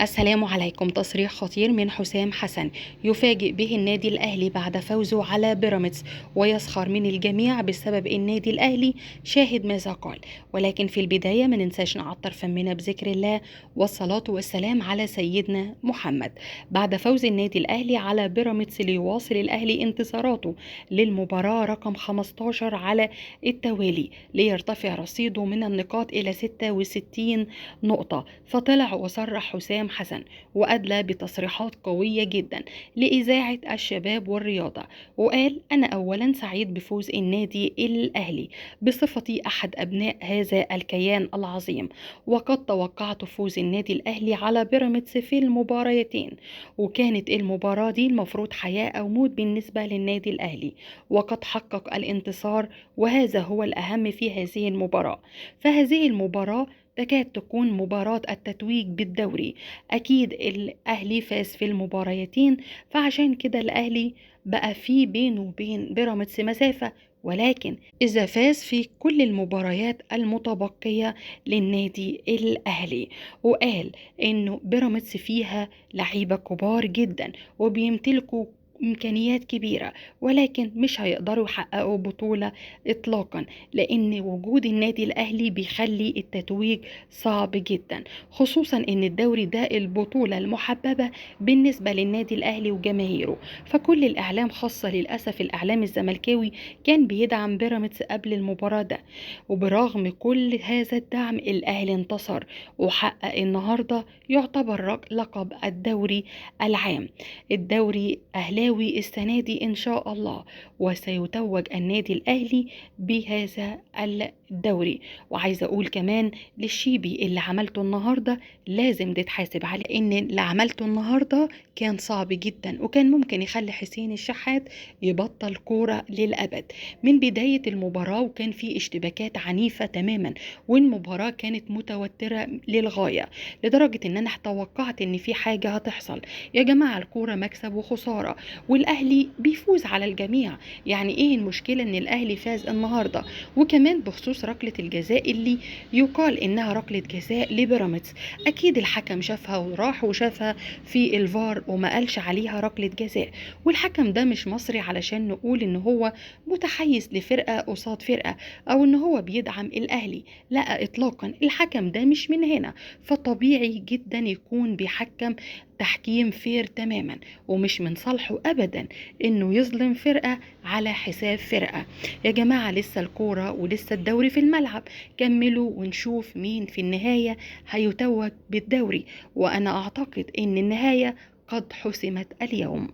السلام عليكم. تصريح خطير من حسام حسن يفاجئ به النادي الأهلي بعد فوزه على بيراميدز، ويسخر من الجميع بسبب النادي الأهلي. شاهد ماذا قال. ولكن في البداية ما ننساش نعطر فمنا بذكر الله والصلاة والسلام على سيدنا محمد. بعد فوز النادي الأهلي على بيراميدز ليواصل الأهلي انتصاراته للمباراة رقم 15 على التوالي، ليرتفع رصيده من النقاط إلى 66 نقطة. فطلع وصرح حسام حسن وأدلى بتصريحات قوية جدا لإذاعة الشباب والرياضة، وقال: أنا أولا سعيد بفوز النادي الأهلي بصفتي أحد أبناء هذا الكيان العظيم، وقد توقعت فوز النادي الأهلي على بيراميدز في المباراتين، وكانت المباراة دي المفروض حياة أو موت بالنسبة للنادي الأهلي، وقد حقق الانتصار، وهذا هو الأهم في هذه المباراة. فهذه المباراة تكاد تكون مباراة التتويج بالدوري. أكيد الأهلي فاز في المباريتين، فعشان كده الأهلي بقى فيه بينه وبين بيراميدز مسافة، ولكن إذا فاز في كل المباريات المتبقية للنادي الأهلي. وقال إنه بيراميدز فيها لعيبة كبار جدا وبيمتلكوا إمكانيات كبيرة، ولكن مش هيقدروا يحققوا بطولة إطلاقا، لأن وجود النادي الأهلي بيخلي التتويج صعب جدا، خصوصا إن الدوري ده البطولة المحببة بالنسبة للنادي الأهلي وجماهيره. فكل الإعلام، خاصة للأسف الإعلام الزملكاوي، كان بيدعم بيراميدز قبل المباراة ده، وبرغم كل هذا الدعم الأهلي انتصر وحقق النهاردة يعتبر لقب الدوري العام. الدوري أهلاوي السنة دي إن شاء الله، وسيتوج النادي الأهلي بهذا الدوري. وعايزة أقول كمان للشيبي: اللي عملته النهاردة لازم تتحاسب عليه، إن اللي عملته النهاردة كان صعب جدا، وكان ممكن يخلي حسين الشحات يبطل كورة للأبد من بداية المباراة، وكان في اشتباكات عنيفة تماما، والمباراة كانت متوترة للغاية، لدرجة إن أنا توقعت إن في حاجة هتحصل. يا جماعة، الكورة مكسب وخسارة، والأهلي بيفوز على الجميع. يعني إيه المشكلة إن الأهلي فاز النهاردة؟ وكمان بخصوص ركلة الجزاء اللي يقال إنها ركلة جزاء لبيراميدز، أكيد الحكم شافها وراح وشافها في الفار وما قالش عليها ركلة جزاء. والحكم ده مش مصري علشان نقول إن هو متحيز لفرقة قصاد فرقة، أو إن هو بيدعم الأهلي، لا إطلاقا. الحكم ده مش من هنا، فطبيعي جدا يكون بيحكم تحكيم فير تماما، ومش من صالحه ابدا انه يظلم فرقة على حساب فرقة. يا جماعة، لسه الكورة ولسه الدوري في الملعب، كملوا ونشوف مين في النهاية هيتوج بالدوري، وانا اعتقد ان النهاية قد حسمت اليوم.